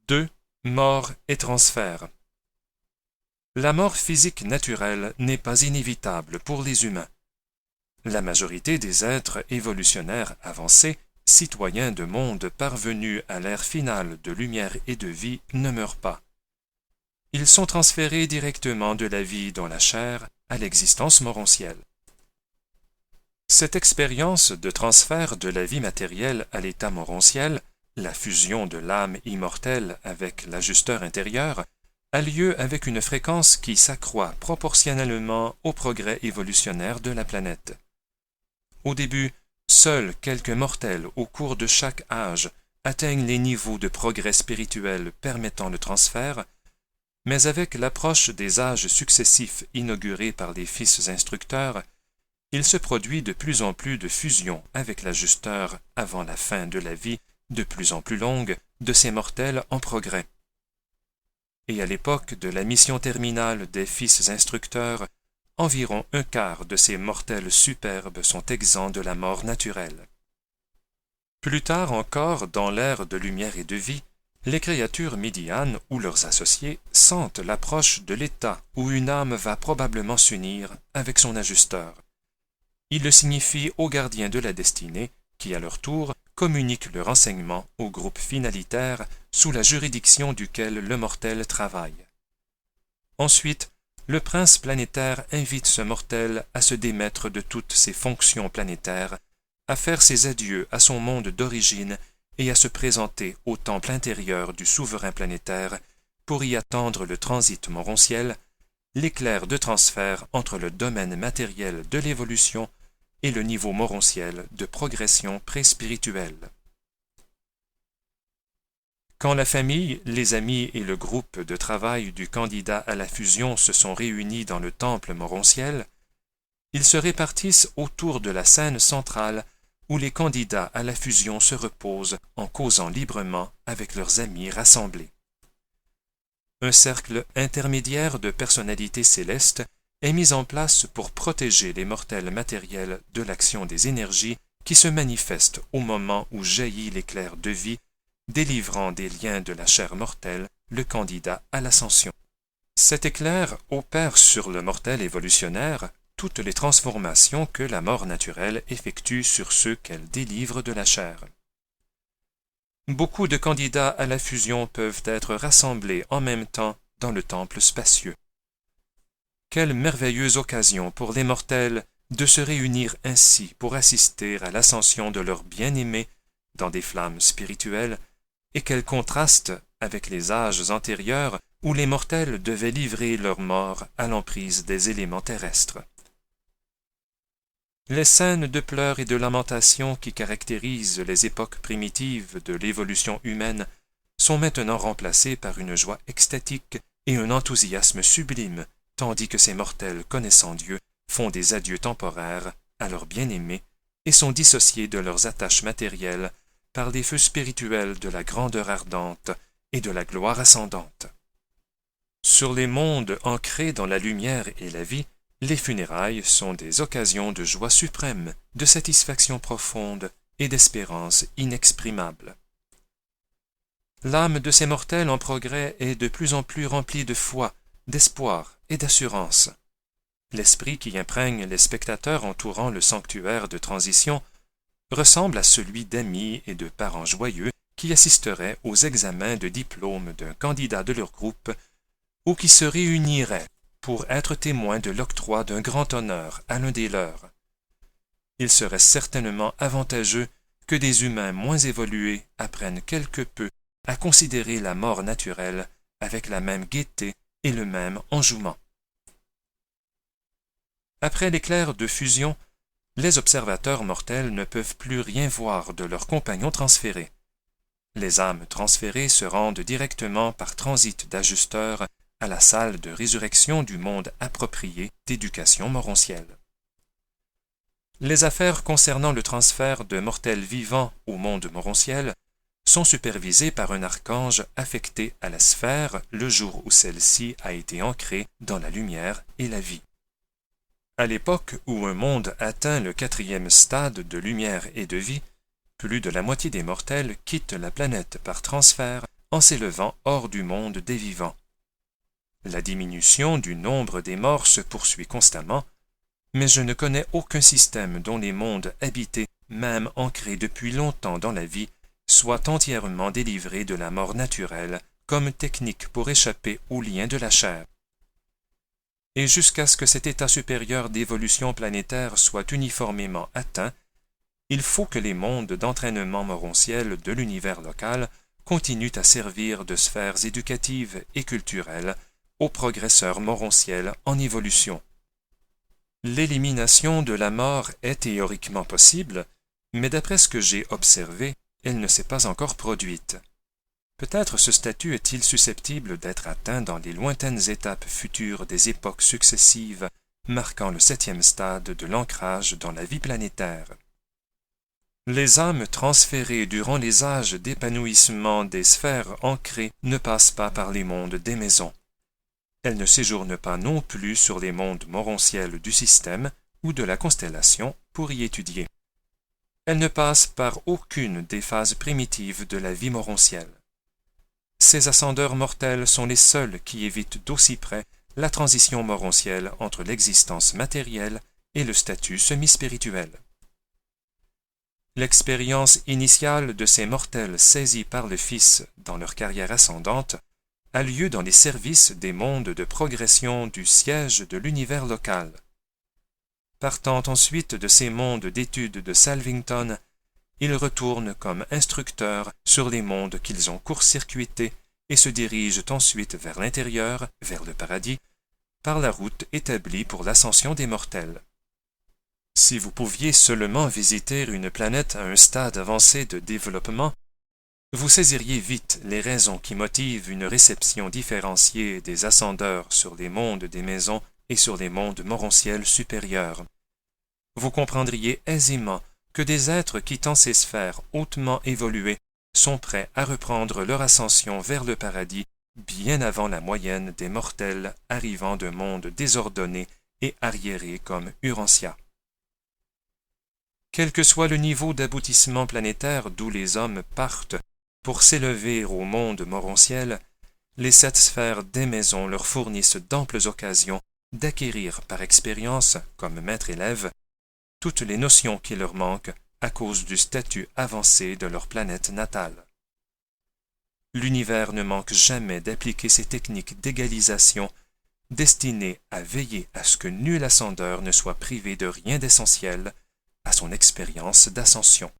2. Mort et transfert. La mort physique naturelle n'est pas inévitable pour les humains. La majorité des êtres évolutionnaires avancés, citoyens de mondes parvenus à l'ère finale de lumière et de vie, ne meurent pas. Ils sont transférés directement de la vie dans la chair à l'existence morontielle. Cette expérience de transfert de la vie matérielle à l'état morontiel, la fusion de l'âme immortelle avec l'ajusteur intérieur, a lieu avec une fréquence qui s'accroît proportionnellement au progrès évolutionnaire de la planète. Au début, seuls quelques mortels au cours de chaque âge atteignent les niveaux de progrès spirituel permettant le transfert, mais avec l'approche des âges successifs inaugurés par les fils instructeurs, il se produit de plus en plus de fusion avec l'ajusteur avant la fin de la vie de plus en plus longue de ces mortels en progrès. Et à l'époque de la mission terminale des fils instructeurs, environ un quart de ces mortels superbes sont exempts de la mort naturelle. Plus tard encore, dans l'ère de lumière et de vie, les créatures médianes ou leurs associés sentent l'approche de l'état où une âme va probablement s'unir avec son ajusteur. Ils le signifient aux gardiens de la destinée, qui à leur tour communiquent le renseignement au groupe finalitaire sous la juridiction duquel le mortel travaille. Ensuite, le prince planétaire invite ce mortel à se démettre de toutes ses fonctions planétaires, à faire ses adieux à son monde d'origine et à se présenter au temple intérieur du souverain planétaire pour y attendre le transit morontiel, l'éclair de transfert entre le domaine matériel de l'évolution et le niveau morontiel de progression pré-spirituelle. Quand la famille, les amis et le groupe de travail du candidat à la fusion se sont réunis dans le temple morontiel, ils se répartissent autour de la scène centrale où les candidats à la fusion se reposent en causant librement avec leurs amis rassemblés. Un cercle intermédiaire de personnalités célestes est mis en place pour protéger les mortels matériels de l'action des énergies qui se manifestent au moment où jaillit l'éclair de vie, délivrant des liens de la chair mortelle le candidat à l'ascension. Cet éclair opère sur le mortel évolutionnaire toutes les transformations que la mort naturelle effectue sur ceux qu'elle délivre de la chair. Beaucoup de candidats à la fusion peuvent être rassemblés en même temps dans le temple spacieux. Quelle merveilleuse occasion pour les mortels de se réunir ainsi pour assister à l'ascension de leurs bien-aimés dans des flammes spirituelles, et quel contraste avec les âges antérieurs où les mortels devaient livrer leur mort à l'emprise des éléments terrestres. Les scènes de pleurs et de lamentation qui caractérisent les époques primitives de l'évolution humaine sont maintenant remplacées par une joie extatique et un enthousiasme sublime, tandis que ces mortels connaissant Dieu font des adieux temporaires à leurs bien-aimés et sont dissociés de leurs attaches matérielles par les feux spirituels de la grandeur ardente et de la gloire ascendante. Sur les mondes ancrés dans la lumière et la vie, les funérailles sont des occasions de joie suprême, de satisfaction profonde et d'espérance inexprimable. L'âme de ces mortels en progrès est de plus en plus remplie de foi, d'espoir et d'assurance. L'esprit qui imprègne les spectateurs entourant le sanctuaire de transition ressemble à celui d'amis et de parents joyeux qui assisteraient aux examens de diplôme d'un candidat de leur groupe ou qui se réuniraient pour être témoins de l'octroi d'un grand honneur à l'un des leurs. Il serait certainement avantageux que des humains moins évolués apprennent quelque peu à considérer la mort naturelle avec la même gaieté et le même enjouement. Après l'éclair de fusion, les observateurs mortels ne peuvent plus rien voir de leurs compagnons transférés. Les âmes transférées se rendent directement par transit d'ajusteur à la salle de résurrection du monde approprié d'éducation morontielle. Les affaires concernant le transfert de mortels vivants au monde morontiel sont supervisées par un archange affecté à la sphère le jour où celle-ci a été ancrée dans la lumière et la vie. À l'époque où un monde atteint le 4e stade de lumière et de vie, plus de la moitié des mortels quittent la planète par transfert en s'élevant hors du monde des vivants. La diminution du nombre des morts se poursuit constamment, mais je ne connais aucun système dont les mondes habités, même ancrés depuis longtemps dans la vie, soient entièrement délivrés de la mort naturelle comme technique pour échapper aux liens de la chair. Et jusqu'à ce que cet état supérieur d'évolution planétaire soit uniformément atteint, il faut que les mondes d'entraînement morontiel de l'univers local continuent à servir de sphères éducatives et culturelles aux progresseurs morontiels en évolution. L'élimination de la mort est théoriquement possible, mais d'après ce que j'ai observé, elle ne s'est pas encore produite. Peut-être ce statut est-il susceptible d'être atteint dans les lointaines étapes futures des époques successives marquant le 7e stade de l'ancrage dans la vie planétaire. Les âmes transférées durant les âges d'épanouissement des sphères ancrées ne passent pas par les mondes des maisons. Elles ne séjournent pas non plus sur les mondes morontiels du système ou de la constellation pour y étudier. Elles ne passent par aucune des phases primitives de la vie morontielle. Ces ascendeurs mortels sont les seuls qui évitent d'aussi près la transition morontielle entre l'existence matérielle et le statut semi-spirituel. L'expérience initiale de ces mortels saisis par le Fils dans leur carrière ascendante a lieu dans les services des mondes de progression du siège de l'univers local. Partant ensuite de ces mondes d'études de Salvington, ils retournent comme instructeurs sur les mondes qu'ils ont court-circuités et se dirigent ensuite vers l'intérieur, vers le paradis, par la route établie pour l'ascension des mortels. Si vous pouviez seulement visiter une planète à un stade avancé de développement, vous saisiriez vite les raisons qui motivent une réception différenciée des ascendeurs sur les mondes des maisons et sur les mondes morontiels supérieurs. Vous comprendriez aisément que des êtres quittant ces sphères hautement évoluées sont prêts à reprendre leur ascension vers le paradis bien avant la moyenne des mortels arrivant de mondes désordonnés et arriérés comme Urantia. Quel que soit le niveau d'aboutissement planétaire d'où les hommes partent pour s'élever au monde morontiel, les 7 sphères des maisons leur fournissent d'amples occasions d'acquérir par expérience, comme maître-élève, toutes les notions qui leur manquent à cause du statut avancé de leur planète natale. L'univers ne manque jamais d'appliquer ces techniques d'égalisation destinées à veiller à ce que nul ascendeur ne soit privé de rien d'essentiel à son expérience d'ascension.